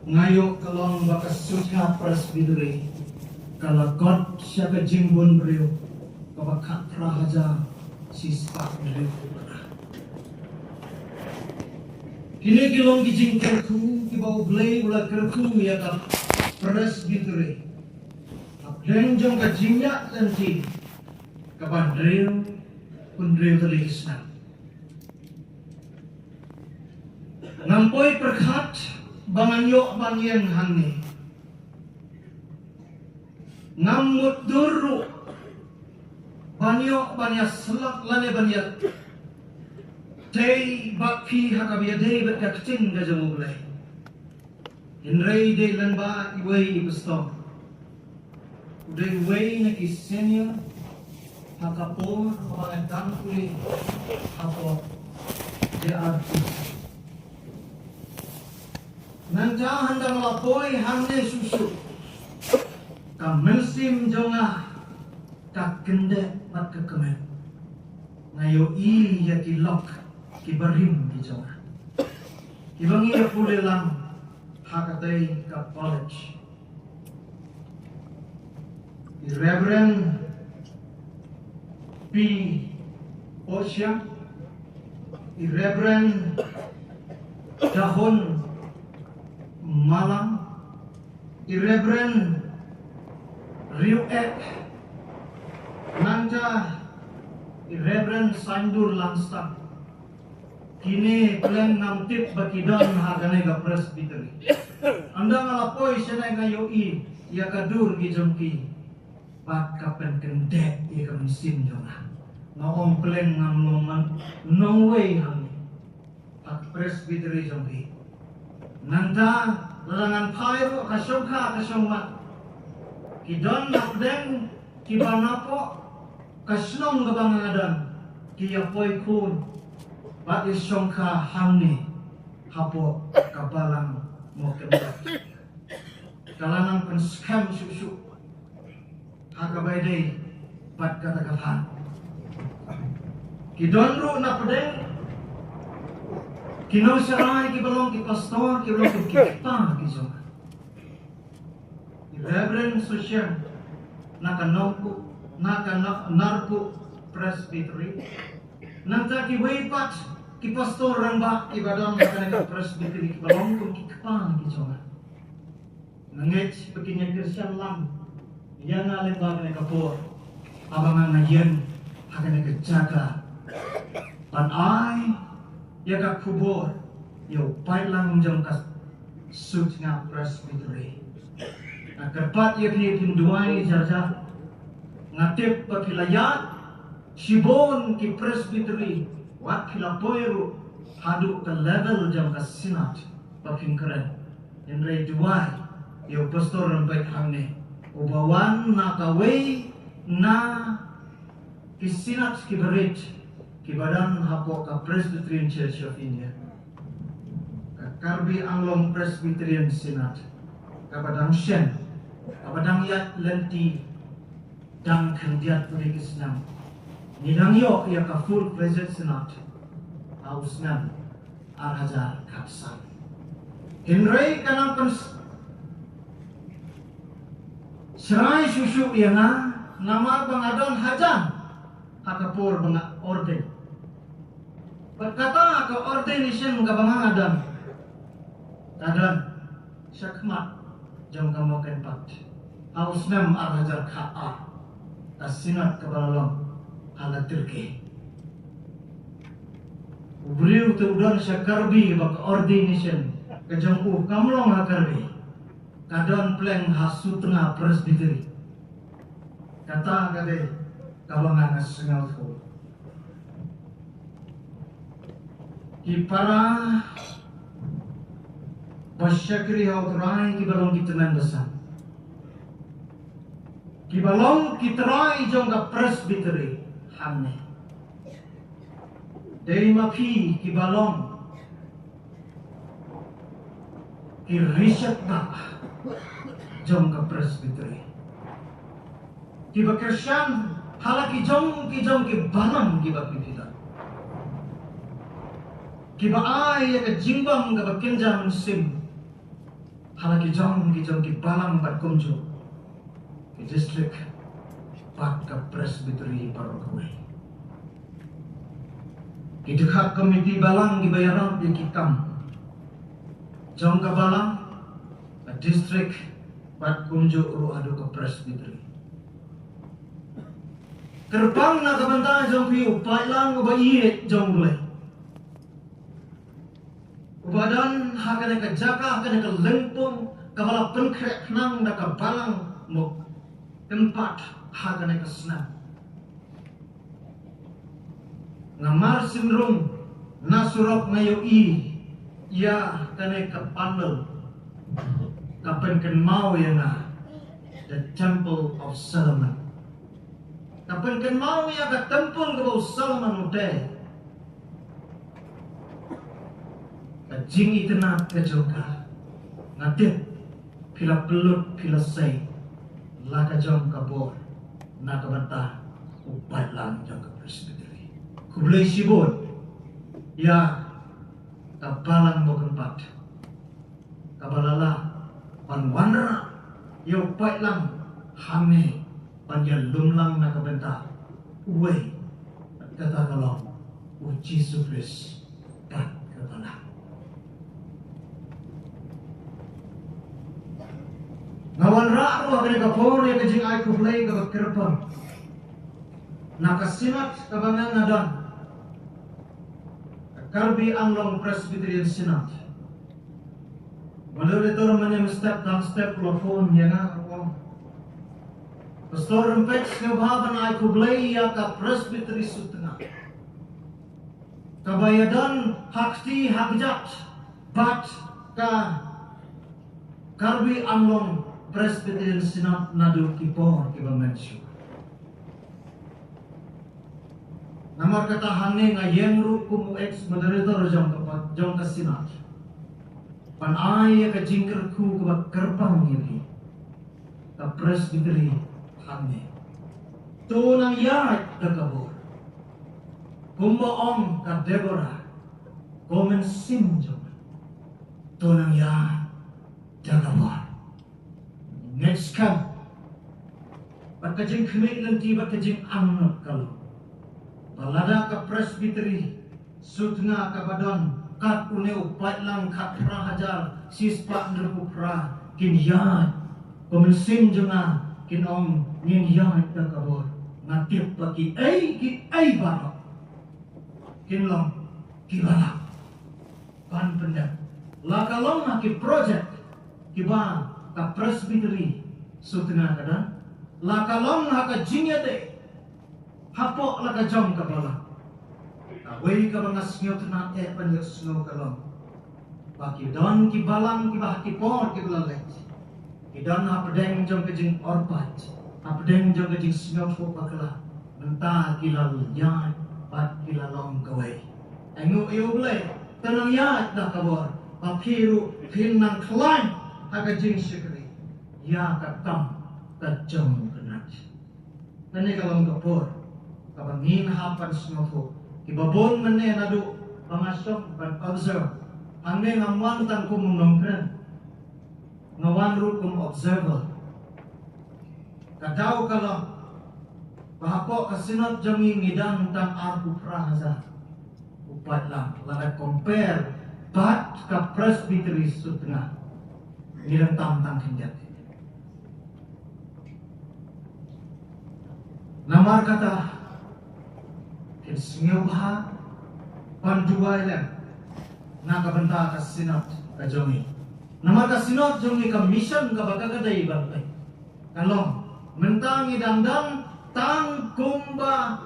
Ngayo kalong bakasucha presbiteri kala God siya ka jimbon brio kabakat rahaja sispak brio kini kilong gijing kerku kibau blay ula kerku ya ka presbiteri aplen jong ka jingya nanti kaban brio pun brio telisna ngampoi perkat banganyo bangyen hangi ngamut duru banyo banya selak lane banya tei bakpi hakabia dei bet kakcing gajamu bulai inrei dei lanba iwei ibusto udai wei na kisenya hakapo habangan tangkuli hapo de arti Nanja handa melapoi hamne susu kamelsim jonga tak kende mat kekemen ngayo i ya kilok kibarim di jonga kibangi ya pulelang hakatai ka college the Reverend P. Osha the Reverend Dahon Malang, Reverend Riuek, Nanja, Reverend Sandur Langstam. Kini plan namtip bakidon hagane ga presbiteri. Anda ngalapoi siya ngayo i, ya kadur gijongki. Pat kapen kendek iya kamesin jonga. Ngaong plan ngamloman, no way hangi. Pat presbiteri jongki. Nanda larangan pairo kasongka kasongmat kidon nakdeng kibanapo kasnong gabangadan kiyapoy kun bat isongka hamni hapo kabalang mo kebat kalanang penskam susu hakabaydey bat katakapan kidon ru nakdeng Kino saray kibalong ki pastor kibalong ki kita kijonga. Reverend Susyan nakanongku nakanarpu presbytery. Nanta ki waypat ki pastor ramba ibadang nakanang presbytery kibalong ki kita kijonga. Nangech pekinya Christian lam. Yang alin bagay kapor. Abang ngayen hakan kejaga. Pan ay ya ka kubur yo pai lang jong kas sut nga presbytery kerpat ya pinduai jaja ngatip pakilayat sibon ki presbytery wat kilapoiru hadu ke level jong kas sinat pakin keren enrei duai yo pastor rampai hangne ubawan na kawei na kisinat kiberit kibadan hapo ka Presbyterian Church of India ka Karbi Anglong Presbyterian Synod kabadang Shen kabadang yat lenti dang kandiat pulikis nam nidang yo ya ka full present Synod hausnan arhajar kapsan Henry kanang serai susu ya nama bangadon hajan hakapur banga orden berkata ke ordination gabangan adam tadan syakmat jom kamu kenpat ausnam arhajar ka'a asinat kabalalong halatirke ubriu tu udon syakarbi bak ordination kejongku kamlong hakarbi kadon pleng hasu tengah presbytery kata kade kabangan nasional ko ki para basyakri hauturai ki balong kitenan besan ki balong kiterai jongga presbytery hamne dari mapi ki balong ki riset ba jongga presbytery ki bakersan halaki jong ki barang ki bakipita kiba ay ka jimbang ka kenjang sim halaki jong ki balang bat kumjo ki district pat ka presbytery parokwe ki dekat komiti balang ki bayaran ki kam jong ka balang ka district pat kumjo ro adu ka presbytery terbang na kabanta jong pi upai lang ba iet jong le ubadan hakane ka jaka hakane ka lengpong kabala penkrek nang da ka balang mo tempat hakane ka senang ngamar sindrom nasurok ngayo ya kane ka panel kapan ken mau ya na the temple of Solomon kapan ken mau ya ka temple ka Solomon uday jing itna kejoka ngatit pila pelut pila say laka jom kabor na kabanta upat lang jom ka presbytery kublay sibot ya kabalang mo keempat kabalala panwanra ya upat lang hame panjalum lang na kabanta uwe kata kalong uji sufris pat kabalang ngawan raro kene kapor ya kejing ay kublay ka kerpang nakasinat kabangan nadan Karbi Anglong Presbyterian Synod menurut itu namanya step dan step plafon ya na pastor rempet kebahaban ay kublay ya ka presbytery sutna kabayadan hakti hakjat bat ka Karbi Anglong Presbyterian Synod nadu kipor kibamensyo. Namar kata hane nga yengru kumu ex moderator jong ka Synod. Pan ay ka jingker ku ka kerpang yuri. Ka Presbytery hane. To nang yat ka kabor. Kumbaong ka Deborah. Komen sim jong. To nang yat ka kabor. Next come. Ba't kajing kumit lang ti ba't kajing angnot kalau. Balada ka presbytery. Sut nga kabadon. Kat une upat lang kat prahajar. Sispa nrepupra. Kinyad. Kumensin jo nga. Kinong ninyad ka kabor. Ngatip pa ki ay barok. Kinlong kibalak. Pan pendak. Lakalong nga ki project. Kiba ka presbytery sutna kada lakalong haka jinyate hapok laka jom kabala away ka mga snyot na pan snow kalong baki don ki balang ki bahaki por ki blalek ki don hapdeng jom kajing orpat hapdeng jom kajing snyot fo bakala menta kilal yan pat kilalong kaway engu iyo blay tanang yat na kabor papiru pinang klan haka jing syukri ya katam kajong kenat nani kalong kapor kabangin hapan snofo kibabon mene nadu pangasok pan observe ane ngawan tan kum nongkren ngawan ru kum observer kadaw kalong pahapo kasinot jangi ngidang tan arku prahaza upat lang lagat compare bat ka presbytery sutna nirang tang hinjat. Namar kata kinsingaw baha panduay lang nakabanta ka sinat ka jongi. Namar ka sinat jongi ka mission ka bagagaday bagay. Kalong mentang idangdang tang kumba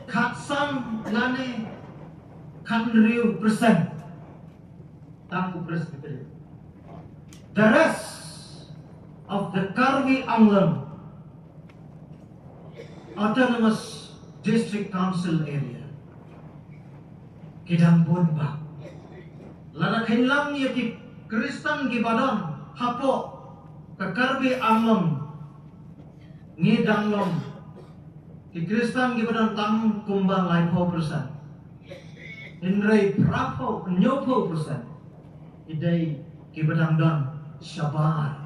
katsang lane kanriw persen tang presbytery. The rest of the Karbi Anglong Autonomous District Council area kidang bonba lada kinlang yaki Kristen gibadon hapo ka Karbi Anglong ngidanglong ki Kristen gibadon tang kumbang lai 4% inray prapo nyopo persen idai gibadang don Syabar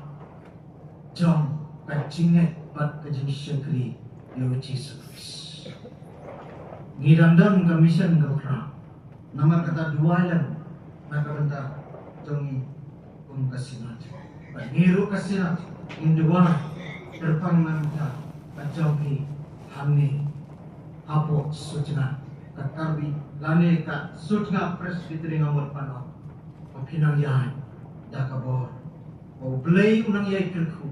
jom kajinget pat kajing syakri yo Jesus ngirandam ka mission ka pra nama kata dualan nakabentar jongi kasinat ngiru kasinat indua terpangmanta pajogi hamni apo sujna kakarbi lane ka sujna presbyteri ngamor pano pinang yan dakabor o play unang yay kirku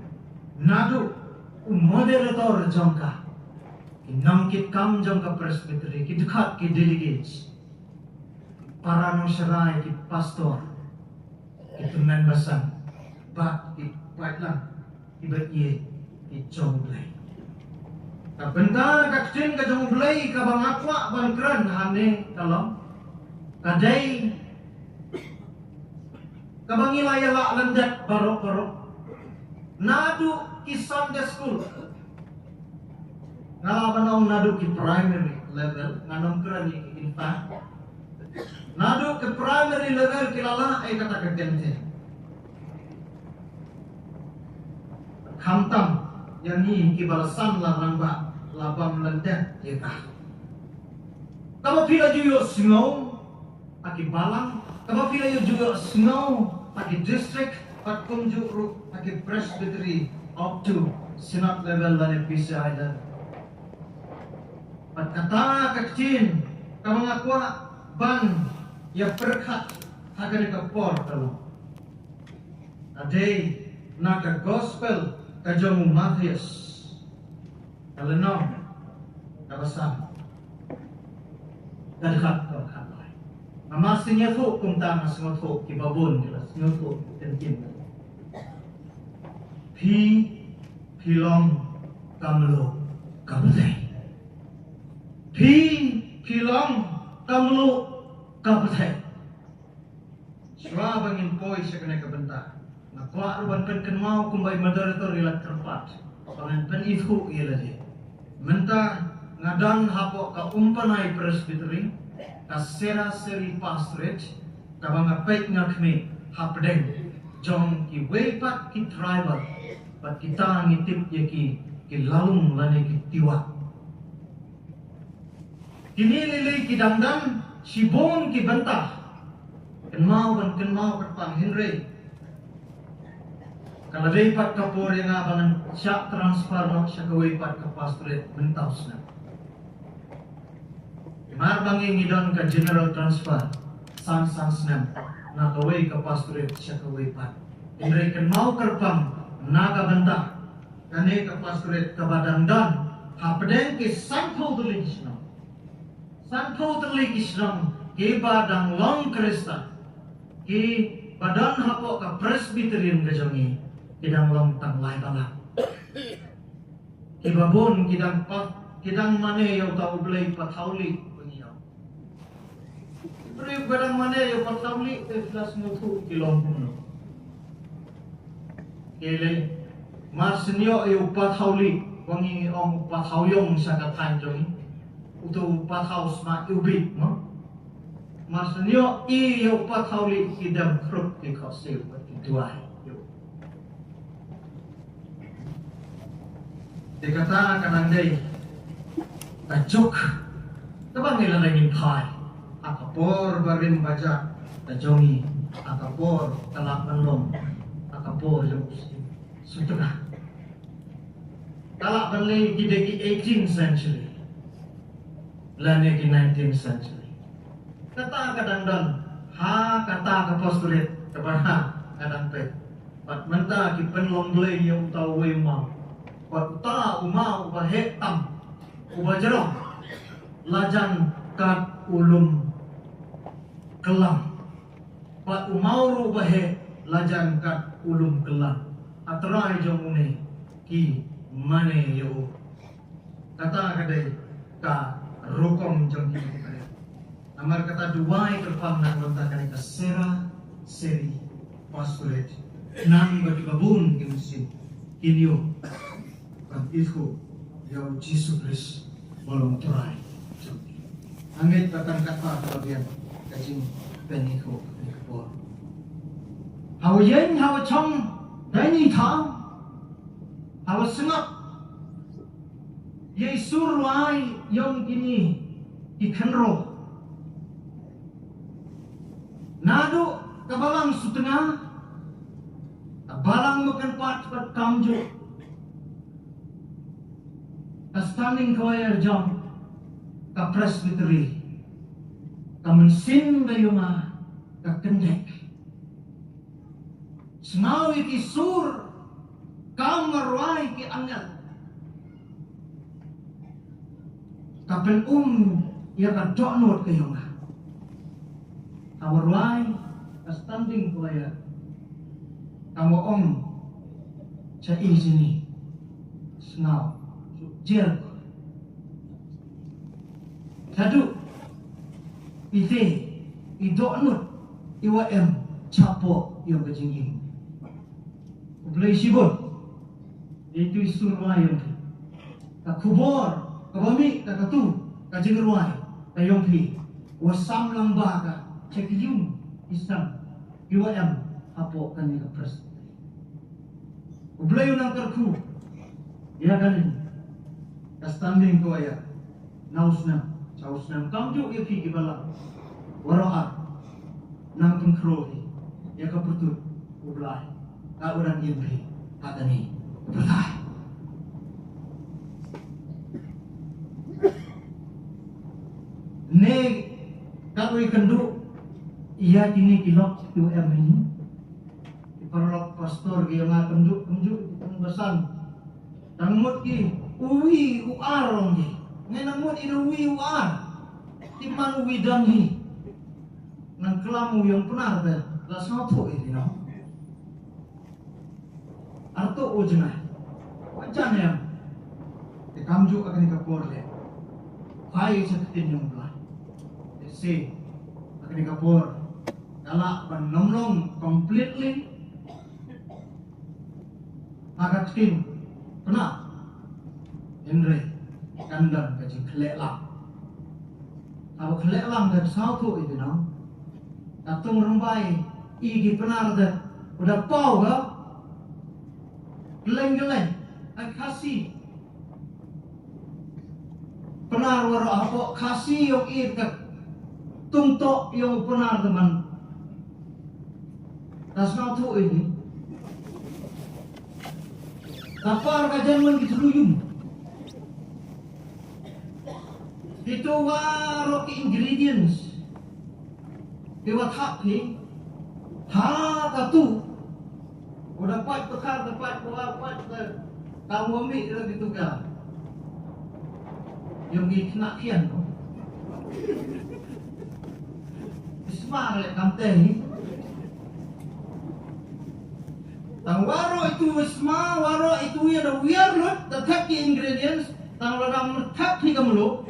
nado moderator jongka kinamkit kam jongka presbyteri kidukat ki delegates para no serai ki pastor itu membasan bat ki patlang ibat ye ki jongblay kabenta kaktin ka jongblay ka bangakwa bangkran hane kalom kadai kabangilaya la landak barok-barok nadu ki Sunday school ngalaban nadu ki primary level nganom kerani ki infant nadu ke primary level ki lala ay kata kagente khamtam yani ki balasan la rangba labam landak yeka kama pila juyo singaw aki balang kama pila juyo singaw aki district pat kumju aki presbytery up to senat level dan bisa ada pat kata kecil kama ngakwa ban ya perkat hagan ka por talo ade naka gospel kajong Matthews kaleno kabasan kadhat ka khalay amasinya fo kung tama sungot fo kibabon kila sungot fo tenkin pilong kamlo kabutay pilong kamlo kabutay swa bangin poy sa kanay kabenta nakwa ruban kenkenmau kumbay moderator ilat kerpat pangan penifu ilaji menta ngadang hapo ka umpanay presbytery ka sera-seri pastorate kabang apay ngakme hapdeng jong ki wepat ki tribal pat kita ngitip ya ki lalung lane ki tiwa kini lili ki damdam sibon ki bentah kenmau katpang Henry kalau wepat kapor yang abangan syak transfer no syak wepat ka pastorate bentaus na marbangi ngidon ka general transfer sang snam na kaway ka pastorate syak wepat Henry kenmau kerpang naga bentah kane ka pastorate ka badangdan hapdeng ki santo tulisno ki badang long krista ki badan hapo ka presbyterian gajongi kidang long tanglay bala kibabon kidang mane yaw tao blay patawli pengiyaw pero badang mane yaw patawli plus mutu kilong puno kele marsinyo yaw patawli wangi ong patawyong sa katay jongi uto pataws ma ubit no marsinyo yaw patawli kidang kruk ikosil pat kiduay dikata kanandai tajuk tabang nila naging pai akapor barin baja tajongi akapor talak manlong akapor yung sutuka talak manlay gidegi 18th century lani ki 19th century kata kadangdan ha kata kapostolate kabarha kadang pe pat menta ki penlong blay yung taway mau Pata umau bahetam ubajerong lajan kat ulum kelam pat umau bahe lajan kat ulum kelam atrai jomune ki mane yo kata kadai ka rokom jong ki kadai amar kata duai kerpam nak lontakan ka sera seri pastorate nang bagabun ki musim kinyo itu yang Jesus Kristus belum terai. Angin takkan kata kelebihan kacing peniku nikpor. Hau yen hau chong Dani thang awas sengap ye surwai yom kini ikanro nado kabalang sutengah balang makan pat kamjo standing kawayar jam ka presbytery kamansin bayuma ka kendek semawi ki sur kamarwai ki angal kapen ya ka donot kayuma kamarwai ka standing kawayar kamu sa sini sengaw jer satu ite idoknut iwa capo yang kejingin boleh sibut itu isurwai yang kubor kabami kakatu kajingerwai kayong pi wasam lambah ka cekiyum isam iwa apo kanya ka pres boleh nang kerku ya kan standing ko ya nausna chausna kamjo ya pi gibala waroa nang pengkrohi ya ka pertut ublai ka orang imri katani bertah ne kakoi kendu iya kini kilok UM ini diperlok pastor dia ngakem juk besan tangmut ki uwi uar ni ngenamut ina uwi uar timan uwi dangi nang kelamu yang benar dah la satu ini no arto ujna wajan ya kamju akan kapor le kai seketin yang belah si akan kapor galak penomlong completely agak tim pernah Henry kandang kecil kelek lang kalau kelek lang dan satu itu no tatung rembai igi penar dah udah pau ga geleng-geleng kasih penar waro apa kasih yang ikat tungtok yang penar teman tas satu ini lapar kajian man kituluyum itu waro ingredients Dewa hati katu udah dapat bekal dapat tahu ambil gitu kan yang kena kian Ismar lek kante ni tang waro itu isma waro itu ya ada weird lot tetap ki ingredients tang ladang tetap ki kamlo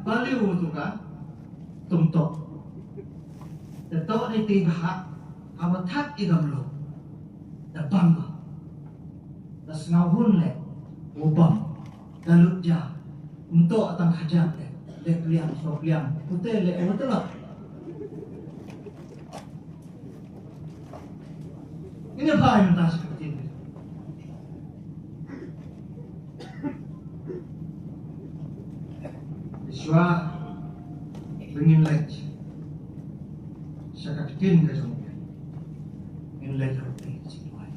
value tu kan tumtok tetok ni tiga awatak igamlo da bamba da ngahun le ubam dalut ja untuk atang hajat le kliang so kliang putih le betul lah ini apa yang tak seperti ini Iswa ingin lagi syakatin ke semua ingin lagi roti situai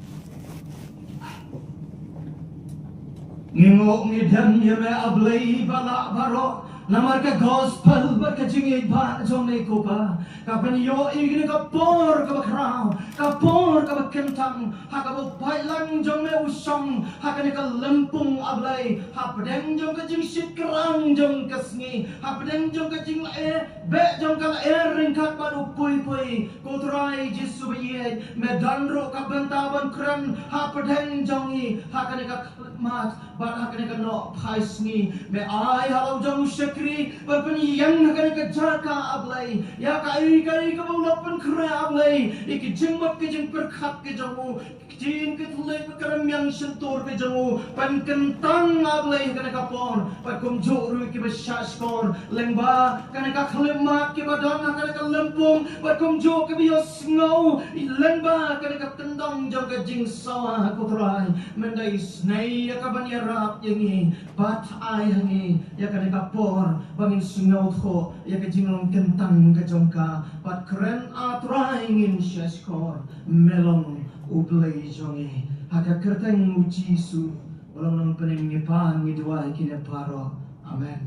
ngingok ngidam yame ablay balak barok namar ka gospel berkecingit ba jomne ko ba kapan yo igni kapor ka bakrao kapor ka bakentang hakabo bailang jomne usong hakani ka lempung ablay hapdeng jom ka jing sit kerang jom kasngi hapdeng jom ka jing lae be jom ka lae ringkat padu pui pui kotrai jisu biye medandro ka bentaban kran hapdeng jongi hakani ka mat bat hakane ka no phais ni me ai halau jong syakri ban yang hakane ka jaka ablai ya kai ka bau lapan kra ablai iki jingmat ke jing perkhat ke jamu jing ke tulai ke karam yang sentur ke jamu pan kentang ablai hakane ka pon pat kum joru ki besyas kor lengba hakane ka khlemat ke badan hakane ka lempung pat kum jo ke bios ngau lengba hakane ka tendang jong ke jing sawa ko trai mendai snai ya ka banyarap yangi bat ai hangi ya ka ka por bangin sungau tho ya ka jinglong kentang ka jongka pat kren atrai ngin shaskor melong ublei jongi haka kerteng uji su walang nang pening ngipan ngidwai kine paro amen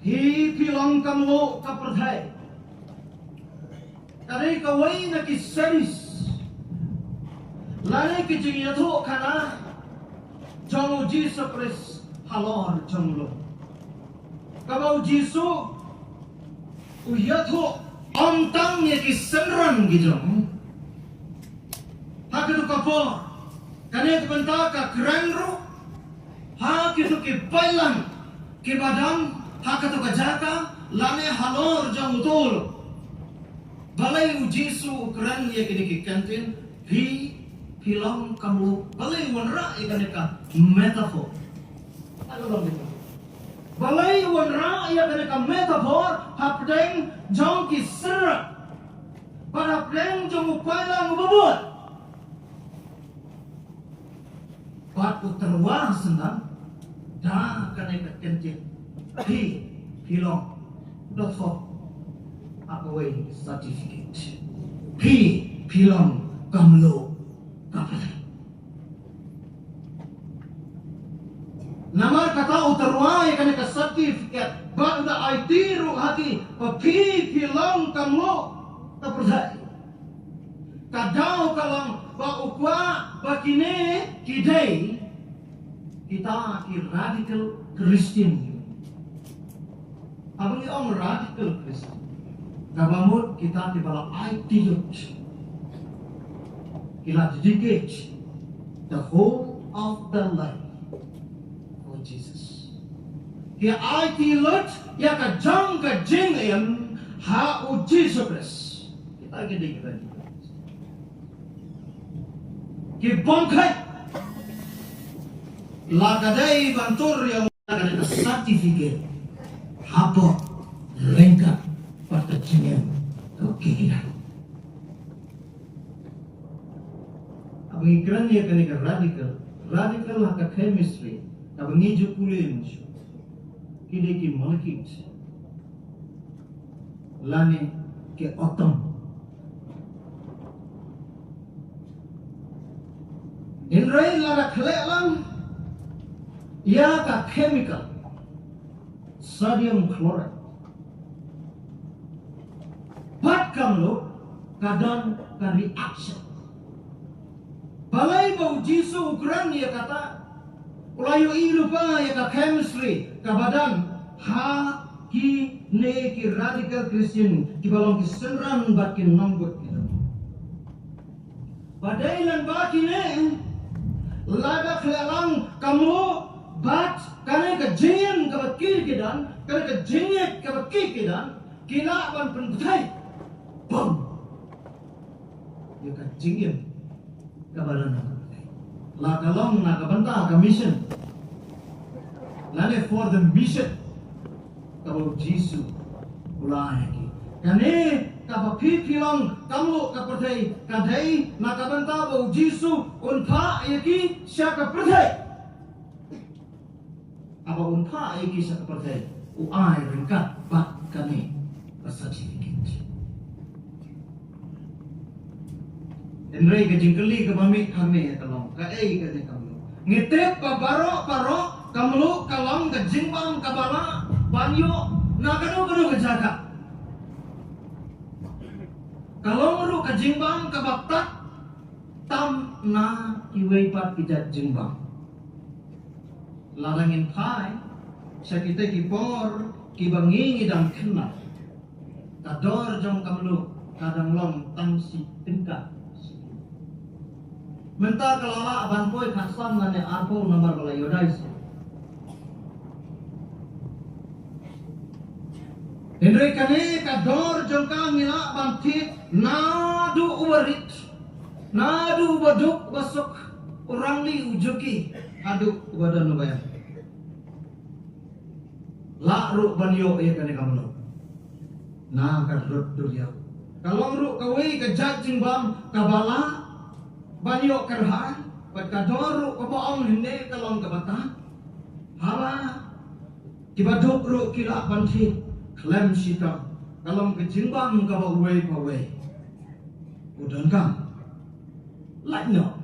hi pilong kamlo ka perthai tare ka wai na ki seris lane ki jing yatho kana jong Jesus Christ halor jong lo kabau Jisu uyatho ontang ye ki senran gi jong hakitu kapo kane benta ka krenro hakitu ki pailan ki badam hakitu ka jaka lane halor jong utol balai Jisu kren ye ki kantin hi Pilong kamu balai wanra ikan metafor. Ano lang dito? Balai wanra ikan metafor hapdeng jong kisra. Para hapdeng jong upaya ngubabot. Pat uterwah senang dah kaneka kencing. Hi pilong dofo away certificate. Hi pilong kamlo. Namar kata uterwai kan ka certificate banda IT ru hati papi pilong kamu tak percaya kadau kalang ba ukwa bakine kidai kita ki radical Christian abang om radical Christian kabamut kita di bala IT lut kita dedicate the whole of the life for Jesus. Kia IT lot ya ka jang ka jing em ha u Jesus Christ. Kita gede kita. Ki bangkai la kadai bantur yang ada sertifikat hapo lengkap pada jingem oke. Pengikiran dia kena radical lah ke chemistry, tapi ni jo kulen, kini ki molecule, lane ke atom. Inrai lara kelelang, ya ka chemical, sodium chloride. Pat kamlo kadang ka reaction. Balai bau Jisu ukuran dia kata ulayo ilupa ya ka chemistry ka badan ha ki ne ki radical Christian ki balong ki senran bakin nambut kita badai lan bakine lada khelalang kamu bat kane ka jingen ka bakil kidan kane ka jinget ka bakil kidan kila ban penbutai bom ya ka jingen kabalan la kalong na kabanta ka mission lane for the mission kabo Jisu ulai ki kane kapapi pilong kamu kapertai kadai na kabanta bo Jisu unpa yaki sya kapertai apa unpa yaki sya kapertai uai ringkat bat kane certificate. Enrai ke jingkeli ke mami kami kalong ka ei ke kamu ngitep pa paro kamlu kalong ke jingbang kabala banyo na kanu ke jaga kalong ru ke jingbang ke baktak tam na iwei pat kijat jingbang larangin pai sakite kipor kibangi dan kena kador jong kamlu kadang long tang si tingkat Menta kelala aban poi kasan ngane arpo nomor bala yodais. Hendrai kane kador jongka mila bantit nadu uwarit. Nadu baduk basuk orang li ujuki adu badan bayar. La ru banyo ya kane kamu. Na kadrut dulia. Kalau ru kawai ke jajing bam kabala banyo kerhan pat kador ru kabaong hinde kalong kabata. Hala kibaduk ru kila bantit klem sita kalong ke jimbam kabawai pawai. Udan kam. Lakno.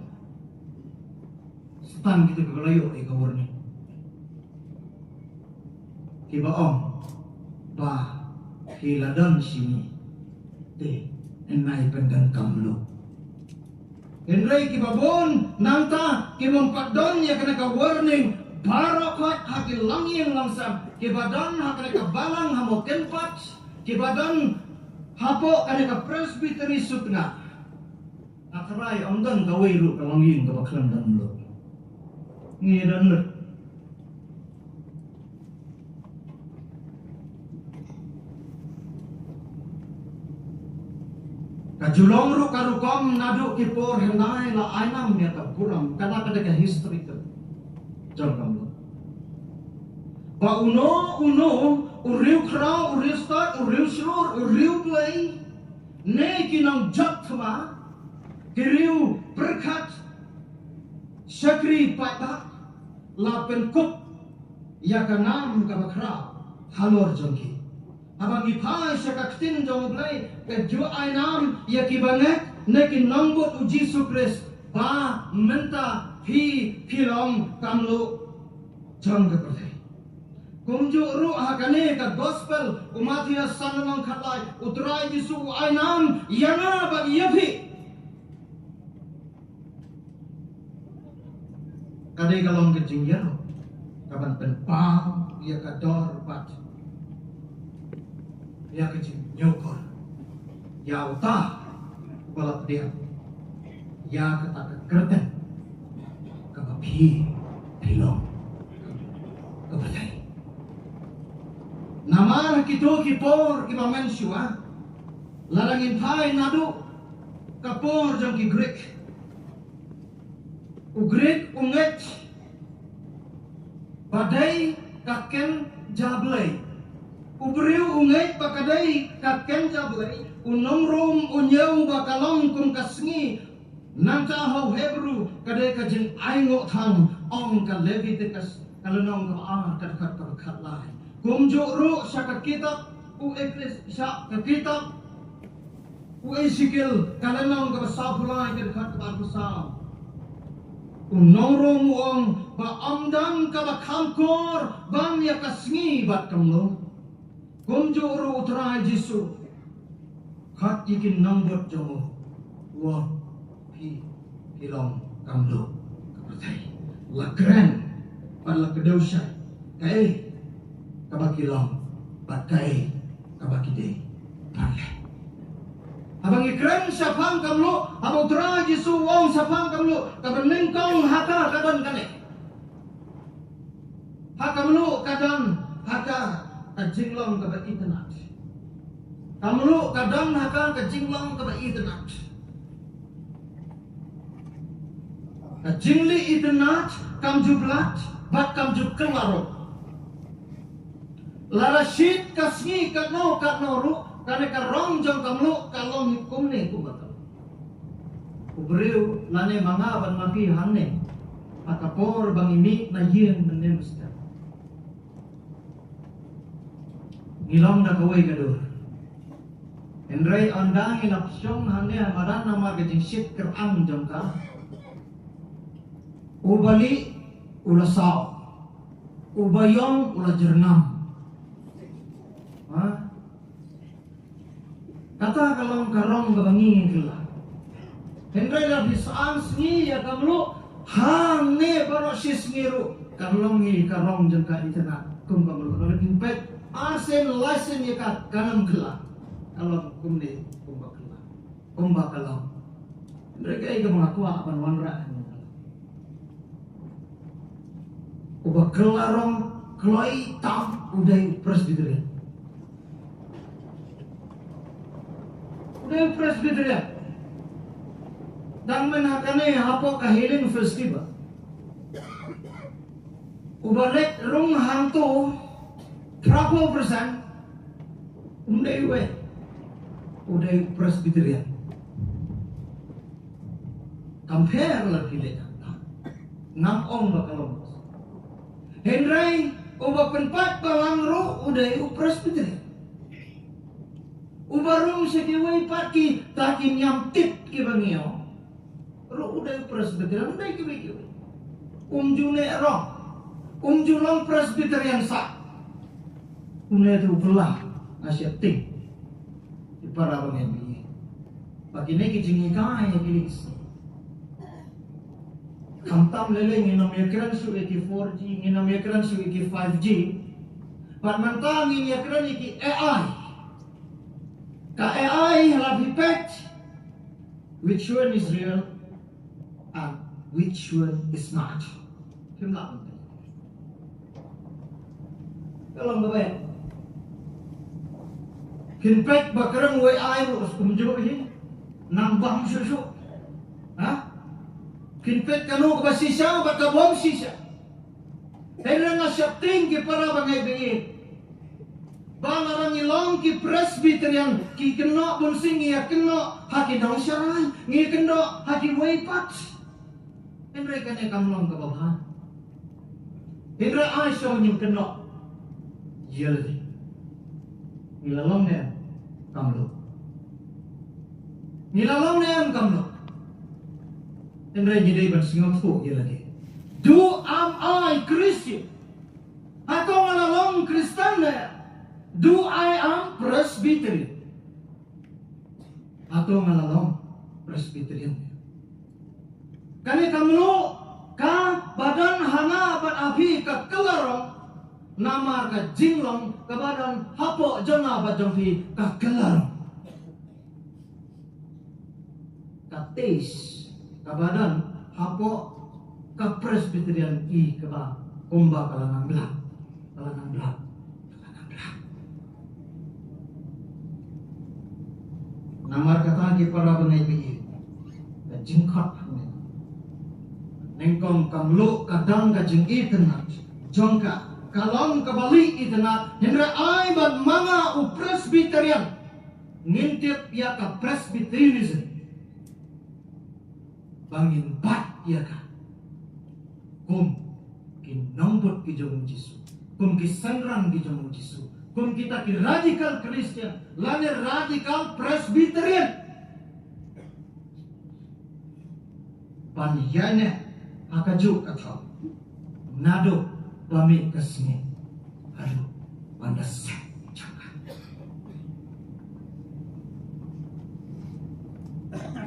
Setan gitu kelayo ikawar ni. Kibaong ba kiladang sini te enai pendang kamlo enrai kibabon nanta kimampadon ya kena ka warning barakot haki langing langsam kibadan hakana ka balang hamo tempat kibadan hapo kana ka presbytery sutna akrai amdan gawai ru kalangin ka baklan dan lo ngidan lo. Kajulong ru karukom nadu kipor henai la ainam ya kapuram kana kada ka history ka jangkam lo. Ba uno uriu krau uriu start uriu shur uriu play ne kinang jathma kiriu berkat syakri patak la penkup ya kanam ka bakra halor jangki. Abang ipai syakaktin jong play keju ainam ya kibanek nekin nombot uji sukres ba menta pilom kamlu jong kepertai kumju ru hakane ka gospel umatia sanang khatlai utrai jisu ainam yana ba yapi kadai kalong kejingya kaban penpang ya kador pat ya kecil nyokor ya utah balap dia ya kata kereten kapapi pilong kepercayaan nama kito kipor kipamen syua lalangin pai nadu kapor jang ki Greek ugrik unget badai kaken jablay Ubriu ungai pakadai kaken jablay unong rom unyau bakalong kum kasngi nanta hau Hebrew kadai kajeng aingo thang ong ka Leviticus kalonong ka kat lai kum juru syaka kitab u ekris syak ka kitab u Ezekiel kalonong ka sabulai kat pasal unong rom ong ba amdan ka bakamkor bam ya kasngi bat kamlo Kumjuru utrai Jisu khat ikin nambot jomo wa pilong kamlo kapertai lakren pala kedosai kai kabakilong pakai kabakide pala abang ikren sapang kamlo abang utrai Jisu wong sapang kamlo kabenengkong haka kadan kane hakamlo kadan haka kajinglong ka internet. Kamlu kadang hakang kajinglong ka internet. Kajingli internet kamjublat bat kamjub kelaro. Lara shit kasngi katno ru kane karong jong kamlu kalong hukum ne kubatal. Ubreu lane manga ban maki hangne. Akapor bangimi na yin menemsta. Ngilong na kaway kadur. Endray andang inapsyong hanya maran nama gajing shit kerang jangka. Ubali ulasaw. Ubayong ula jernam. Kata kalong karong gabangi kila. Endray na bisaan sngi ya kamlu hang ne baro sis ngiru. Kalong ngi karong jangka itena. Kung kamlu kalong impet. Asen lasen ya kat kanam kela kalau kumne kumba kela Mereka itu mengaku akan wanra. Ubah kelarong kelai tam udah presbyterian. Udah presbyterian. Dan menakane hapo kahiling festival. Ubah lek rong hantu 30% udah presbyterian. Compare lagi lek. 6 bakal. Henry ubah penpat balangro udah presbyterian. Ubah rong sekiwai paki takin yang tip ki bangio. Ro udah presbyterian udah kiwi. June rong. Julong presbyterian sa. Umne itu belah asyik ting. Di para pengebi. Pagi ini kijingi kaya kilis. Kamtam lele nginam yakran su iki 4G, nginam yakran su iki 5G. Panmantang ini yakran iki AI. Ka AI halapi pet. Which one is real and which one is not? Kimla penting. Kalau bapak, kinpet bakarang AI harus kumjok ini, nambang susu, kinpet kanu kabasisa, bakabom sisa. Hera nga syapting ki para bangay bingit. Bangarang ilong ki presbyterian ki keno bunsing iya keno haki dong syaran, ngi keno haki waypat. Henry kanya kamlong kababahan. Henry ay siya nying keno. Yeldi. Nilalong na yan, kamlo. Nilalong na yan, kamlo. Henry nyiday ban singok po, yeldi. Do am I Christian? Ako ngalalong Kristan na yan. Do I am Presbyterian? Ako ngalalong Presbyterian. Kani kamlo, ka badan hana ban api ka kelarong, nama ka jinglong kabadan hapo jona bajong fi ka kelarong. Ka tes kabadan hapo ka presbyterian i kaba kumba kalanang belak. Namar kata ki para bangay biyi. Ka jingkot nengkong kamlo kadang ka jingi tenat. Jongka kalong kabalik itena hendra ay ban mga u presbyterian ngintip ya ka presbyterianism bangin bat ya ka kum kinambot ki jong Jisu kum kisanrang ki jong Jisu kum kita ki radical Christian lane radical presbyterian pan yane akajuk atau nado pamit kesini, aduh, panas jangan.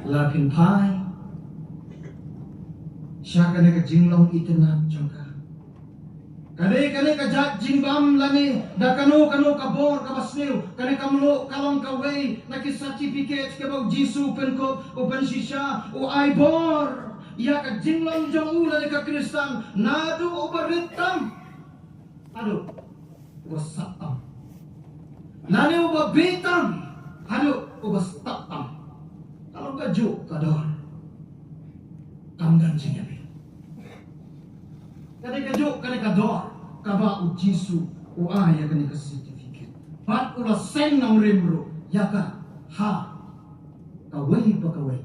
Lakin pai, siapa nak jinglong itu nak jangka. Kane kajat jingbam lani, dah kanu kabor kabasniu, kane kamlo kalong kaway, nakis certificate kabau Jisu penkop, open shisha, o aibor. Ya ka jinglong jong ula ka Kristan nadu ubaritam aduh wasatam nani ubabitam aduh ubastatam kalau ka juk kador kamdan jingabi kani ka juk kani ka dor kaba u Jisu u aya kani ka certificate pat ula sen nang rimro yaka ha kawai pakawai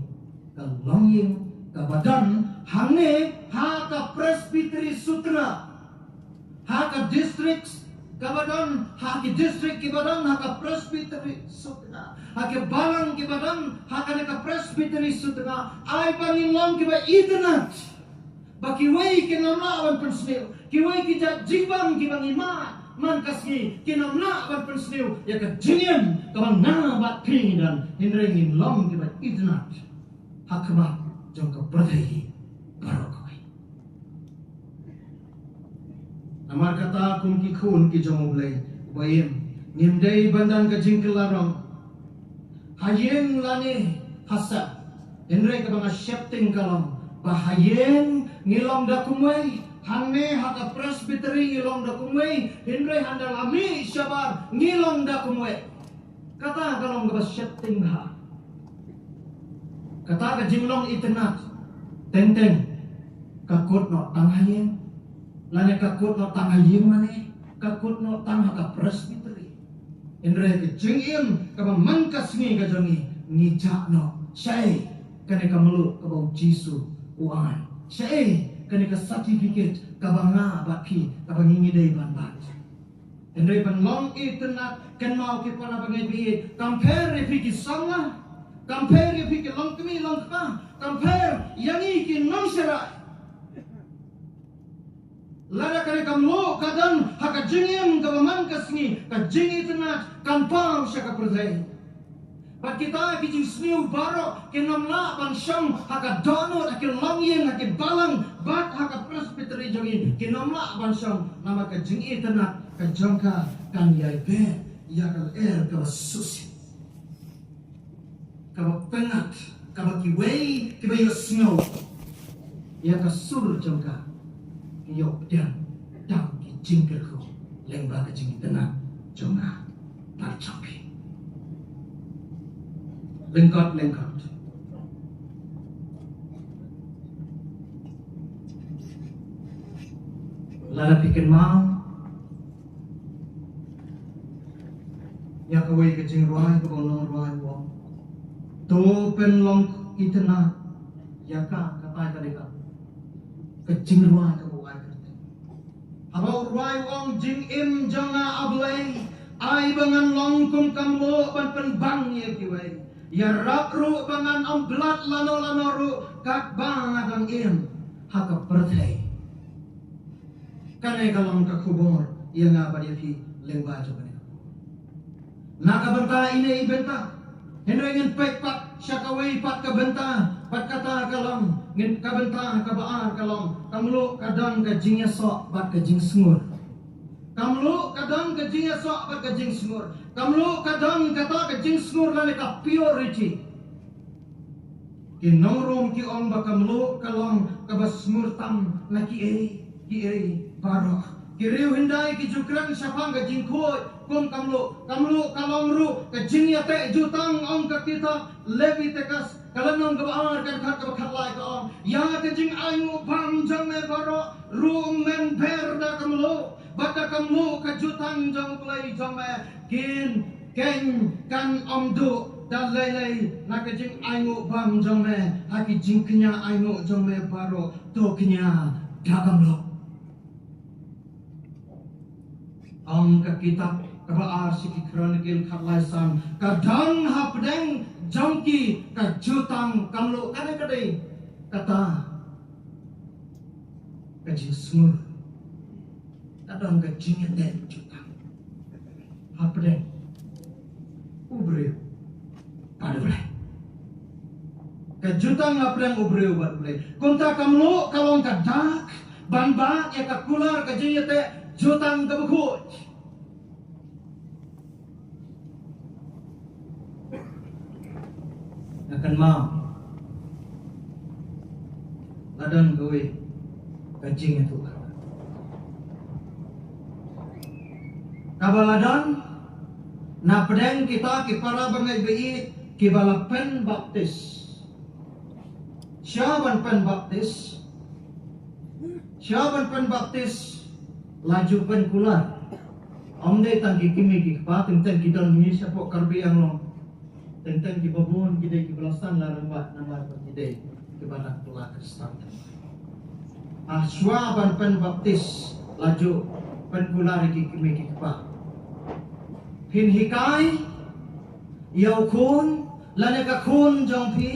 kalonging kabadan hangne ha ka presbytery sutra ha ka districts kabadan ha ki district kibadan ha ka presbytery sutra ha ke balang kibadan ha ka presbytery sutra ay pangilong kiba idenat bakiway kinamla awan pensnil kiway kijat jimbang kibang ima man kasgi kinamla awan pensnil ya ka jingen kabang na bat pingidan hinrengin long kiba idenat hakma jangka berdaya baru kawai. Amar kata kun ki khun ki jong blai bayem nimdai bandan ka jingkelarong hayeng lane hasa Henry ka mga shifting kalam bahayen ngilong da kumway hane haka presbytery ngilong da kumway Henry handal ami syabar ngilong da kumway kata kalong ka shifting ha kata ka jimlong itenat tenteng kakut no tanghayen lane kakut no tanghayen mane kakut no tang haka presbytery Henry ka jingim ka mangkas ngi ka jongi ngijak no syai kani ka meluk ka bau jisu uan syai kani ka certificate ka banga baki ka bangingi dai ban bat Henry ban long itenat kan mau ki para bangai bi compare fi ki sanga compare fi ki long kami long ka compare yangi ki nong sera lada kani ka meluk kadan haka jingim ka mangkas ngi ka jingi tenat kampang sya ka perdai Pat kita kijing sniu baro kinamla ban syam haka dono akin longyen akin balang bat haka presbytery jongi kinamla ban syam nama ka jingi tenak ka jangka kan yai be ya ka ka susi ka pengat ka kiwei kibayo snow ya ka sur jangka yo dan dang ki jingkel ko lengba ka jingi tenak jonga tar champi lengkap. Lala pikir mau, ya kawai kecing ruai ke bolong ruai wong, to penlong itena, ya kata kadeka, kecing ruai ke bolong kerte. Abau ruai wong jing im janga ablay, ai bangan long kum kamlo ban penbang ye kiwai. Ya rakru bangan amblat lano ru kak bangan im haka perthai kanai kalam ka kubur ia ngapa dia fi lengba coba ni nak benta ini benta henry ngin pek pat syakawai pat ka benta pat kata kalam ngin ka benta ka baar kalam kamlu kadang ka jingya sok pat ka jing sungur kamlu kadang ka jingya sok pat ka jing sungur kamlu kadang kata ka jing sungur lane ka purity kinongrom ki om ba kamlu kalong ka basmur tam na ki e baro kiriu hindai ki jukran syapang ka jing khoi kum kamlu kalong ru ka jing ya te jutang om ka kita levitekas kalanong gabaar kan khat ka khatlai ka om ya ka jing aingu bam jang me baro ru men perda kamlu bata kamu kejutang jong play jong me kin ken kan om du dan lelai nak kejing aingu bam jong me haki jing kenya aingu jong me baro to kenya dagam lo om ka kitab kabaar siki kronikil khatlaisan kadang hapdeng jongki kejutang kamlo kane kadai kata kejing smur kadang kejingnya dan jutang apa deh ubreu pada boleh kejutang apa yang ubreu pada boleh kontak kamu kalau kadak ban ya kakular kejingnya teh jutang kebukut akan mau ladang gawe kejingnya tuh kabaladan na pedeng kita ki para bangai bi ki balapen baptis syaban pen baptis laju pen kular omde tangki kimi ki pa tentang ki don ni sapo karbi ang long tentang ki babon ki dei ki belasan la rembat nama ki dei ki banak kular kristan syaban pen baptis laju penkulari ki kimi ki pa hin hikai yau kun lane ka kun jong pi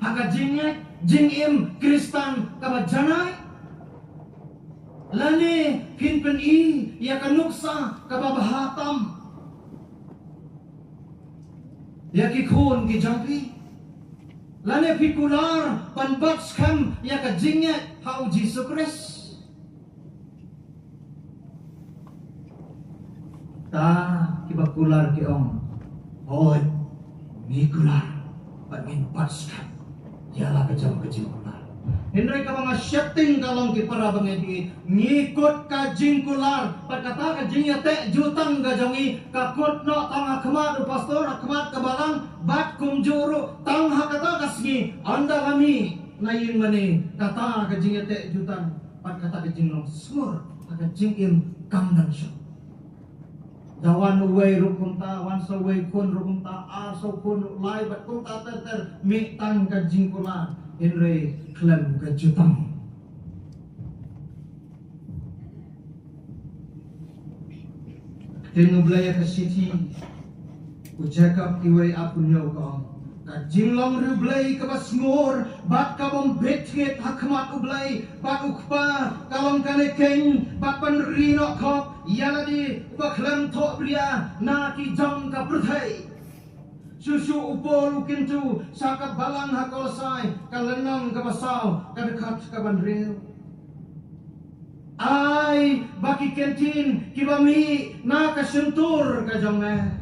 haka jingek jing im kristan ka janai lane hin pen i ya ka nuksa ka babahatam ya ki kun ki jong pi lane pikular panbats kam ya ka jingek hau Jesus Christ ta kibakular ki ong hoy ngikular bagin paskan ialah kejam-kejim ular. Henry ka mga setting kalong kipara bangi ngikut kajing kular pagkata kajing yate jutang gajangi kakot no tang akmat pastor akmat kabalang bat kumjuro tang hakata kasgi anda kami nayin mani kata kajing yate jutang pagkata kajing long sur kajing im kamdan siya dawan uway rukunta wan sa uway kun rukunta aso kun lai bat kunta ter mitang kajing kular Henry klaim kejutang. Tengok belaya ke city, ucakap iway apun yaw ka. Kajing lang rublay ka basngur, bat ka bom betget hakmat ublay, bat ukpa kalong kanekeng, bat panrino kop, yaladi baklam tok bria, naki jam ka pruthay. Susu upol ukintu sakat balang hakolsai kalenang kabasaw kadekat kabandril ay baki kentin kibami na kasentur kajongme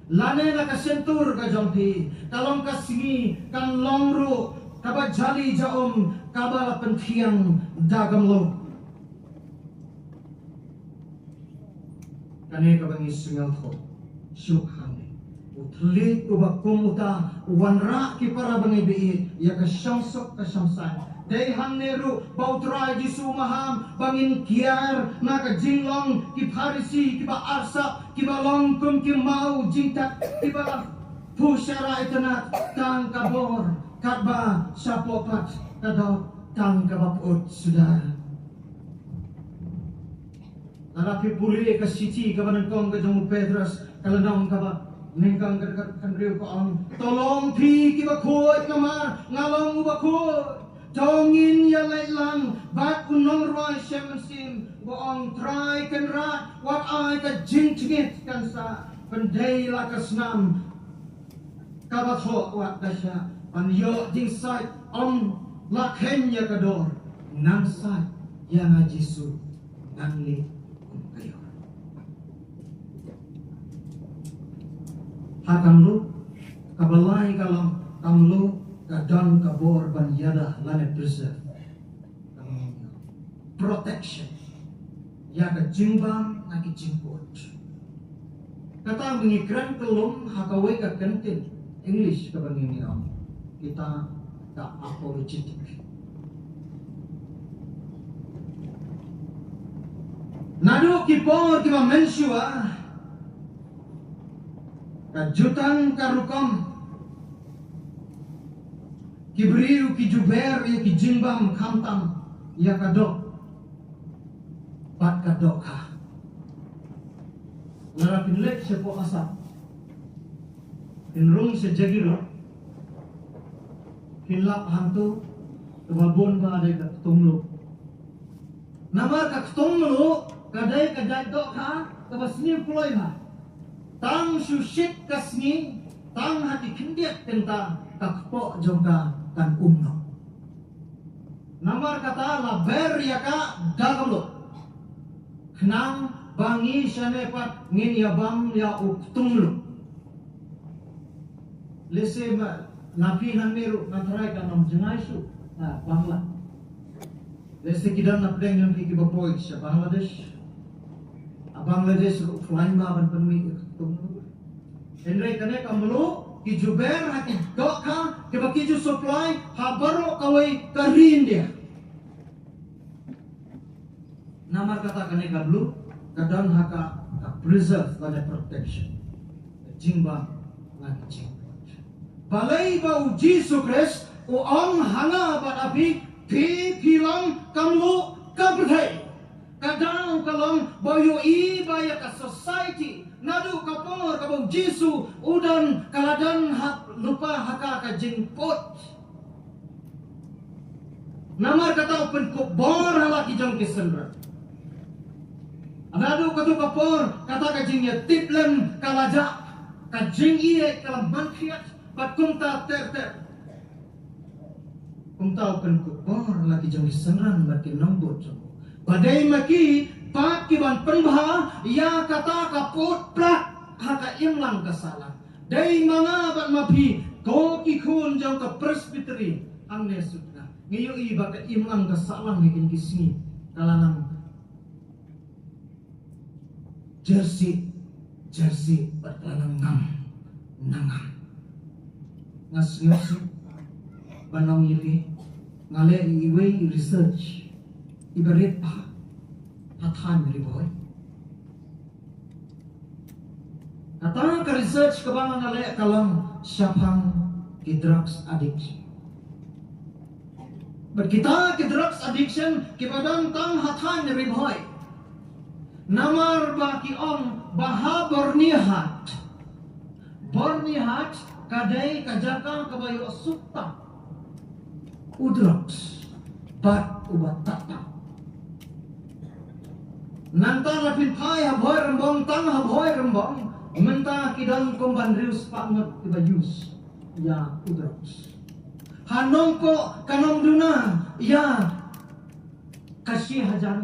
lane na kasentur kajongpi kalong kasingi kan longru kabajali jaom kabala pentiang dagamlo kane kabangi singal tho syukhan Utlit ubak kumuta wanra ki para bangi biit ya kasyamsok kasyamsan day hanneru bautray di sumaham bangin kiar na kajinglong ki parisi ki ba arsa ki ba longkum ki mau jingtak ki ba pusyara itana tang kabor katba sapopat kadok tang kabaput sudara Narapi puli ka siti ka banangkong ka jamu Pedras kalanong ka ba Nengkang kan riu ko ang tolong pi kiba kuat kamar ngalong uba kuat tongin ya lang bat unong roi shemensim boong try kan rat wat ai ka jingtingit kan sa pendai la kasnam kabatho wat dasya pan yo jing sai om la kenya kador nang sai ya ngajisu nangli kayo Hakam lu kabalai kalam kam lu kadang kabor ban yada lane preserve protection ya ka jimbang na ki jimpot kata mengikran kelum hakawai ka kentin English ka bangini kita tak apologetic nadu kipor kima mensua kajutan karukam kibriu kijuber ya kijimbam kamtam ya kadok bat kadok ha narapin lek sepo asap inrung sejagiro hinlap hantu kebabon ba ada ketumlu nama ketumlu kadai dok ha kebasni puloi ha tang susit kasni tang hati kendiat tentang kakpok jongka kan umno namar kata laber ya ka dagamlo kenang bangi sanepat ngin yabam ya uktumlo lese napi namiru natrai kanom jengaisu na bangla lese kidan napdeng yang kikibapoy sa Bangladesh Bangladesh flying ban penmi Henry kane kamlu ki juber hati dokka ke baki ju supply habaro kawai karin dia nama kata kane kablu kadang haka preserve pada protection jingba lagi jingba balai bau Jesus Christ o ang hanga bat api pilang kamlu kabrai kadang kalong boyo ibaya ka society nadu kapor kabong Jisu udan kaladan lupa haka ka jingpot namar kata open ko bor halaki jong kisendra nadu katu kapor kata ka jingnya tiplem kalaja ka jing iye kalam mankiat pat kumta ter kumta open ko bor halaki jong kisendran makin nombor jong Badai maki pat kiban penbah ya kata kaput plak haka imlang kasalah. Dai mga bat mapi ko kikun jang ka presbytery ang nesutna. Ngayon iba ka imlang kasalang higin kisni kalanang jersey bertanang nangam ngasyosi banong yiti ngale iwe research ibarit pa hatan riboy katang ka research kabang ngale kalang syapang ki drugs addiction. But kita ki drugs addiction kibadang tang hatan riboy namar ba ki om baha bornihat kadai kajaka kabayo sutta udrox bat ubat tata nanta lapin pai haboy rembong tang haboy rembong menta kidang komban rius pangot ibayus ya udrox hanongko kanong duna ya kasih hajar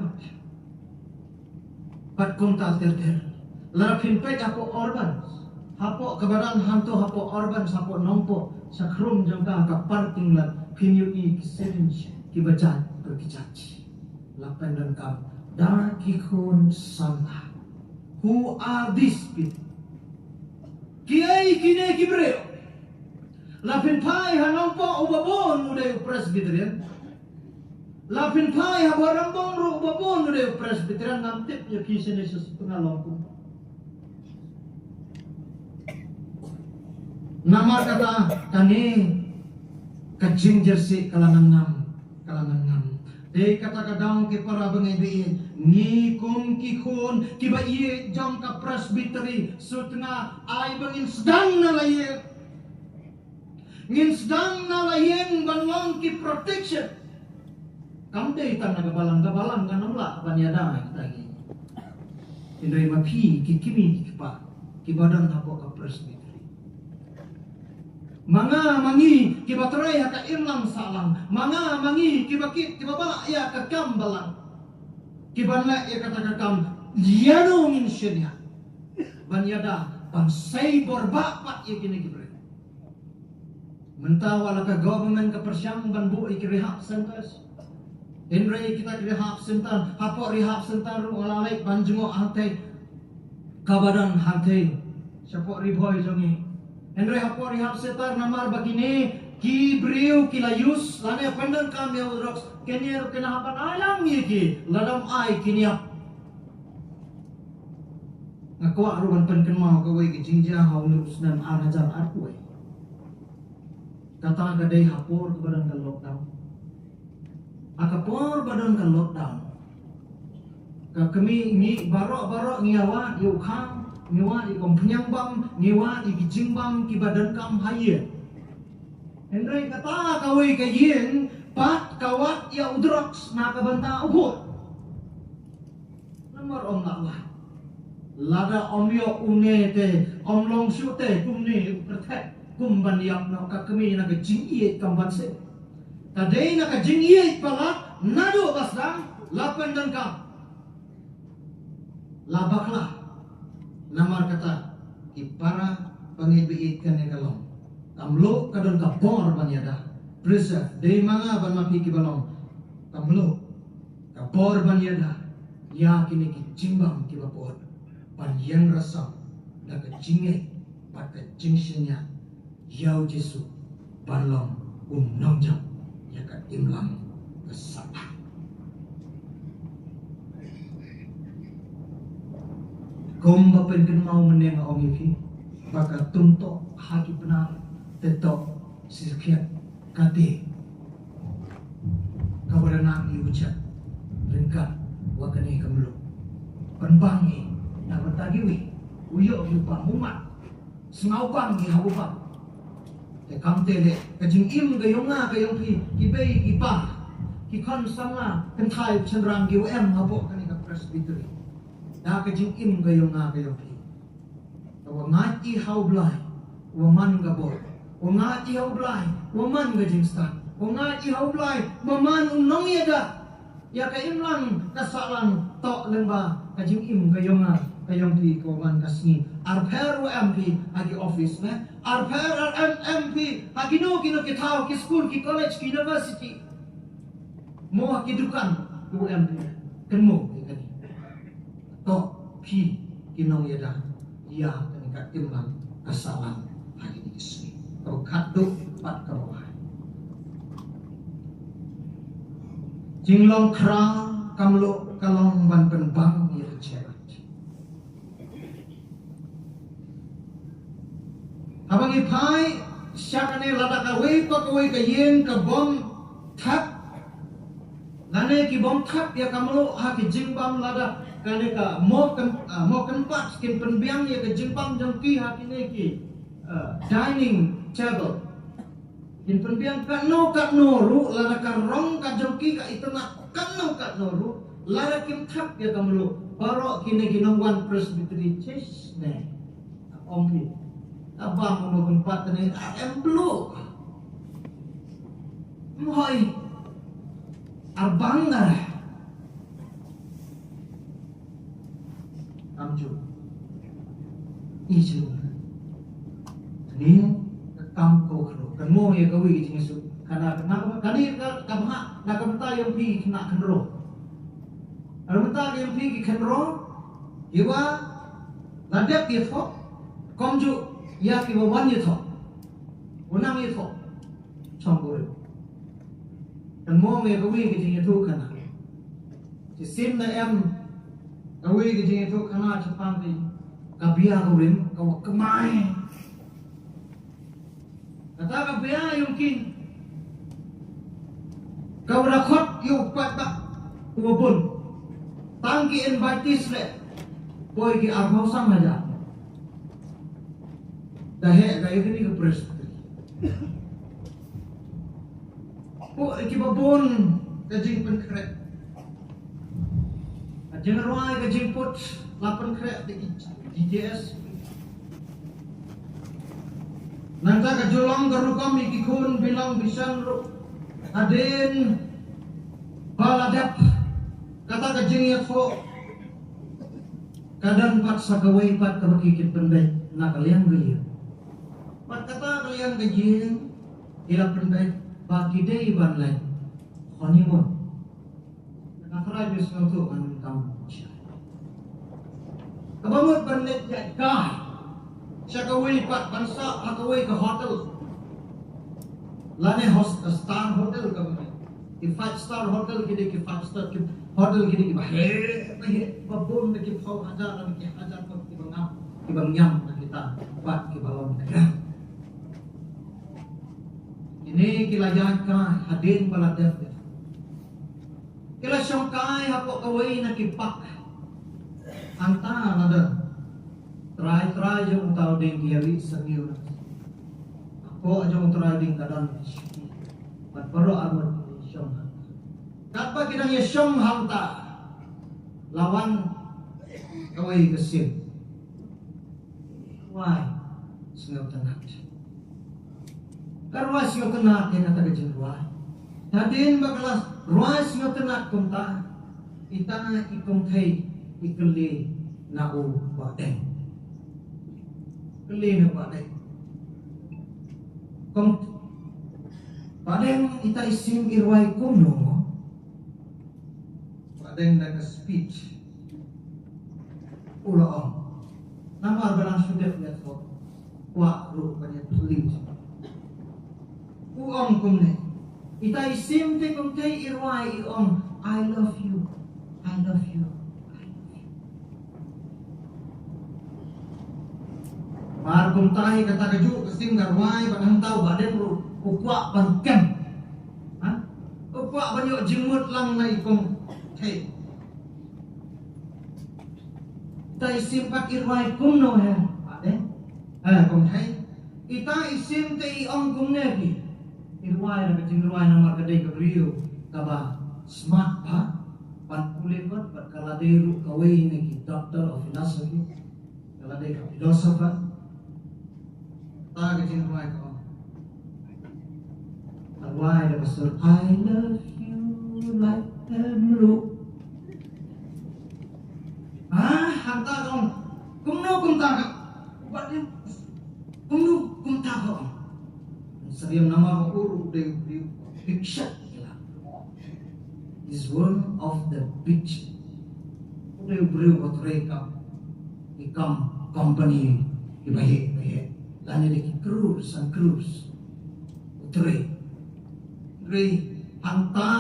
pat kuntal ter lapin pai ako orban hapo kabaran hanto hapo orban sapo nongpo sakrum jangka ka parting lat pinyui kisenj kibacat berkicaci lapan dan kam dar kikun sama who are these people kiai kine kibreo lapin pai hanongpo ubabon uday presbyterian lapin pai habarambong ru ubabon uday presbyterian namtip nya kisen Yesus pengalongku nama kata kani kajing jersey kalangan ngam de kata kadang ke para bengebi ni kum kikun kiba iye jong ka presbytery sutna ay bangin sedang na laye ngin sedang na layen banwang ki protection kamde tan nagabalang kanamla banyada tagi indai mapi kikimi kipa kibadan hapo ka presbytery Manga mangi kibatray ka imlang salang manga mangi kibakit kibaba ya ka kambalang kibanla ya kata kam liano min syenya banyada pansay borba pat ya kini kibre mentawala ka government ka persyang banbu ikirehab centers Henry kita rehab center hapo rehab center ulalay banjungo ate kabadan hate siapa riboy jongi Henry hapo rehab center namar bagini ki briu kilayus lane pandan kami udrox kenyer kenahapan alam yiki ladam ai kiniap ngakwa ruban penkenmau kawai ki jingja haulu usnan arajar arkuai kata gadai hapor kebadan ke lockdown akapor badan ke lockdown kami ni barok ngiawa yukang ngiwa di kompenyang bam ngiwa di kijing bam ki badan kam haye Henry kata kawai kayen pat kawat ya udrox na kabanta ubot nomor om lakwa lada omyo unete omlong syute kumne pertek kumban yang no kakami na kajing iye kambanse tadai na kajing iye pala nado basdang lapan dan kam labaklah namar kata ipara pangibiit kane kalong kamlo kadon kapor banyada preserve dei manga ban mapi kibalong kamlo kapor banyada ya kini kijimbang kibapor panjang rasa da kejinge pat kejingsnya yau Jesu balong nongjam ya ka imlang kesapa Kung mapenken mau meneng om iki baka tuntok haki benar tetok sirkiat kate kabarana iucap rengkat wakane kamlo penbangi na batagiwi uyo yupa mumat sengawbang gi habubang te kamtele kajing im gayonga gayong pi kibay ipa kikon sama kentai cenderang gi UM ngabok kani ka presbytery da kajing im gayong pi wangati haublay waman gabor wangati haublay waman gajing stan wangati haublay waman unong yada ya ka imlang kasalang tok lemba kajing im gayong pi ko man kasni arper MP agi office me arper MP hakino kino kitao ki school ki college ki university. Mo hakidukan ku em kemo kani. To pi kinong yada ya kani ka timlan asalan hari ni sini. Kau kaduk pat kau. Jinglong krang kamlo kalong ban penbang ya cerat. Abang ipai syakane lada kawai pakawai ka yen ka bom thap. Nane ki bom thap ya kamlo ha ki jingbam lada kane ka mokan pat kin penbiang ya ka jingbam jangki ha kine ki dining table. In penbiang kano ru lada ka rong ka jangki ka itena kano ru lada kim thap ya kamlo baro kine ginongwan presbytery church ne ompi. Abang menurun patene blue. Mohoi abang dah. Amju. Isu. Ni kam ko kro. Kan mo ye kawi jing su. Kana kani ka kabha na kamta yang pi kena kenro. Arumta yang pi ki kenro. Iwa ladap ye fo. Komju ya ki wan ye tho unang ye tho chong go re kan mo me ko wi ki jing thu kana ti sim na em ka wi ki jing thu kana cha pam ti ka bia ko rim ka mai kata ka bia yung kin ka ura khot yu pat ba ku bun tang ki invite le boy ki arhau sang aja dahe gaya kini ke presbytery. Po ikibabon kajing penkret. Kajing ruai kajing pot lapan kret di DJS. Nanta kajolong garukam ikikun bilang bisan ru aden baladap kata kajing yatfo kadang pat sagawai pat kabakikit pendai nak kalian gaya. Kata kalian kajing ila pendai bagi day ban lain honeymoon nakatry bis ngau kan kamu kabamut banlet ya kah syakawai pat bansa hakawai ke hotel lane host star hotel kabamut ki 5-star hotel kide ki 5-star ki hotel kide ki bahe babon ki phau hajar ki hajar ki bangam ki bangyam kita pat ki balon ini kila jaga hadin pala def. Kila syangkai hapo kawai na kipak. Anta nada. Try jong tao ding kiri sangil. Ako jong try ding kadan. Pat paro arwat syong. Kapa kinang syong hanta. Lawan kawai kesin. Why? Sengau tenat. Karwas yo kena kena taga jengwa. Hadin bakalas ruas yo kena kumta. Ita ikum thai ikli na u badeng. Kli na badeng. Kum badeng ita isim irwai kuno. Badeng na speech. Ulo om. Nama barang sudah lihat kok. Wah lu banyak pelit. Uong kumne. Ita isim te kum te irwai iong. I love you. I love you. I love you. Mar kum tahi kata keju kesim garwai panang tau baden ru ukwa pangkem. Ha? Ukwa banyak jemut lang na ikong te. Ita isim pak irwai kumno he. Baden. Kum te. Ita isim te iong kumne pi. Irwai na kacing irwai na markadai kabriyo kaba smart pa pan kulit pat pat kaladai ru kawai ni doctor of philosophy kaladai ka philosopher ta kacing irwai ka irwai na pastor I love you like a blue hanta kong kumno kumta ka batin kumno kumta ka Seriam nama uru de picture is one of the picture. Udah beri buat mereka ikam company ibahe lani lagi cruise and cruise utre anta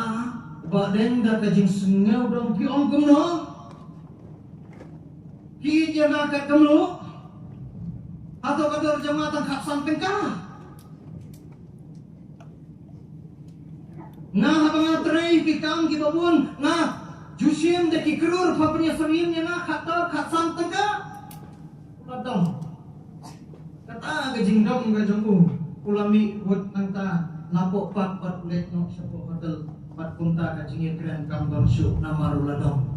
badeng dah kajing sengau dong piong kumno ki jana kat kumno atau kadar jamaatan kap samping kah ngah pangatri pikang ki babun ngah jusim de ki krur papnya serimnya ngah kata kat samping kah uladong kata gajing dong gajong ulami buat nangta napok pat lek no sapo hotel pat kunta kajing keren kambar syuk namar uladong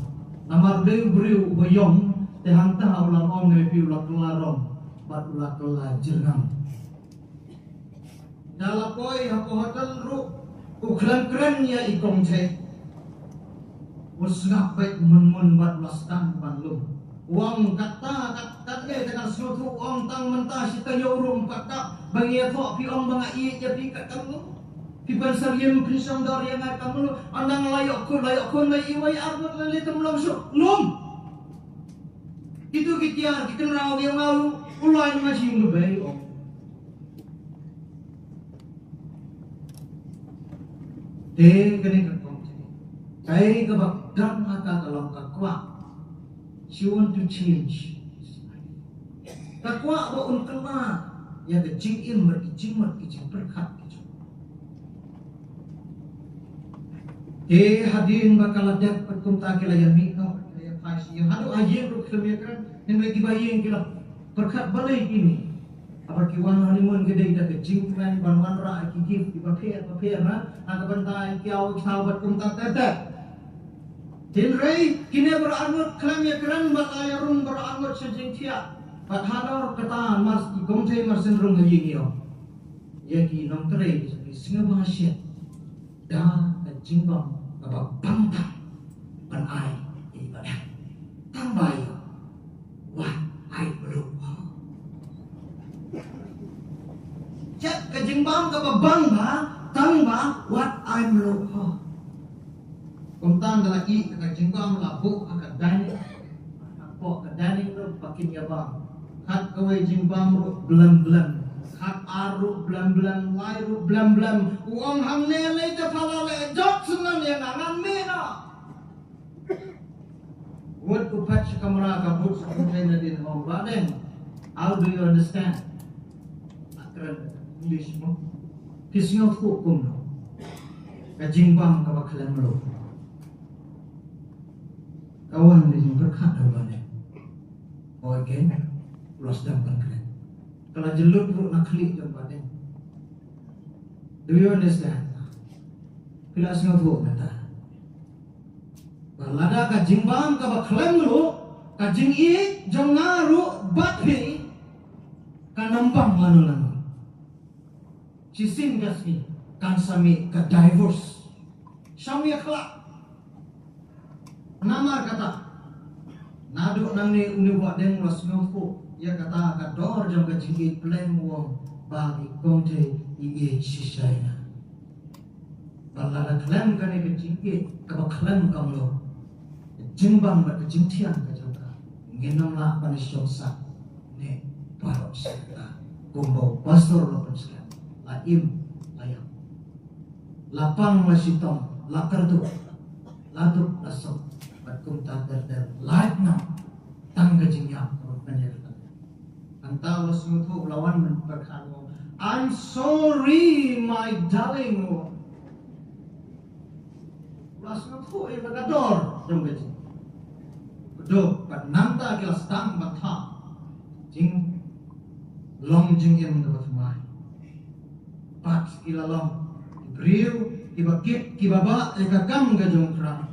namar de briu boyong te hangta ulang ong ngepi ulak larong pat ulak jenang dalapoi hapo hotel ru ukran ya ikong che usngap baik mun bat lastan panlum uang kata dengan seluruh uang tang mentah kita nyorong patak bagi efok pi om banga i jadi kat kamu pi pansariam krisam dar yang kamu andang layok kun lai iwai arbot lele temlong su lum itu kitiar kikenrau yang malu ulai masih lebay om kene kakong kai kabak dam aka kalong kakwa she want to change kakwa ba un kena ya ke jing mat kicing berkat gitu hadin bakal ada perkunta kila yang mikno ya pasti yang hadu aje ru kemikiran yang lagi bayang kila berkat balai ini apa kiwan halimun gede ida ke jing kan banwan ra kikif di paper na ang bantai kiau sahabat kunta tata Tinrei kini beranut klamnya keren batayarun beranut sejengtia bat hadar kata mas igomte marsenrung ngiyio yaki nom trei singa bahasya da jingbang aba bangta ban ai ibadah tambayo wah ai belum cak ke jingbang ka bangba tamba what I'm belum Kumtan dalam i kata jingbang labu akan dani apa ke dani ro pakin ya bang hat kawai jingbang ro belam hat aru belam lai ro belam uang hamne le te pala le jok sunan yang angan mena what to patch kamera ka but container in home baden how do you understand akran English mo kisnyo ko kumno ka jingbang ka baklan ro kawan di berkat dalamnya. Oh again, ulas dapat keren. Kalau jelut bro nak klik dalamnya. Do you understand? Bila semua bro kata. Balada ka jimbang ka baklem lu, ka jing i jong ngaru batpi ka nampang lalu. Cisim kasih kan sami ka divorce. Sami akhlak. Namar kata naduk nang ni uni buat deng los ngofo ya kata kador jam kajing plan wong bagi konte ige sisaya balala klan kan ke jingke ka klan kamlo jimbang ba jingtian ka jangka ngenam la panisyo sa ne parok sa kumbo pastor lo pensian la im layam lapang masitong lakardu laduk lasok kumta der light now tangga jingya penyerta antau semua lawan berkata I'm sorry my darling langsung tu berkador jom gaji bedo kat nanta kelas tang mata jing long jing yang dapat mai pat kilalong beriu kibakit kibaba ekakam gajong kerang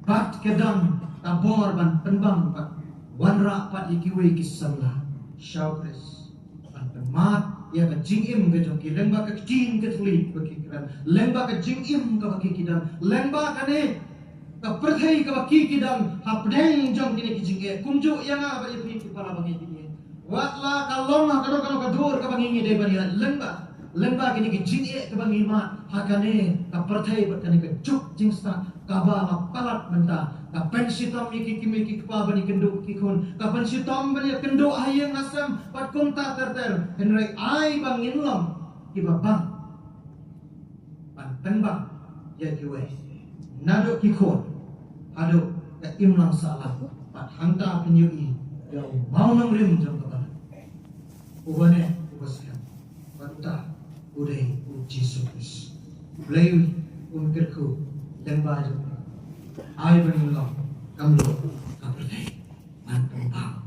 pat kedang tabor ban penbang pat wanra pat ikiwe kisalla showcase ban penmat ya ka jingim ke jong ki lemba ka jing ke tuli baki kidan lemba ka jingim ka baki kidan lemba ka ne ka perthai ka baki kidan hapdeng jong kini ki jinge kunju yang ba ipi ki pala bagi ki watla ka long ka do ka dur ka bagi de bani lemba lemba kini ke jini ke bangima hakane ka perthai batane ke juk jingsta kaba ma palat menta ka pensitom miki kpa bani kenduk kikun ka pensitom bani kenduk ayeng asam pat kumta terter henry ai bangin lom kiba bang pan tembang ya kiwe nado kikun ado ka imlang salah pat hanta penyui ya mau nang rim jam kapan ubane ubaskan patuta udai uji sukses blai unkerku lemba jam ai bangin lom kamlo kapertai man pembang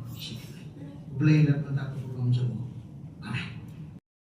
blai dan pentak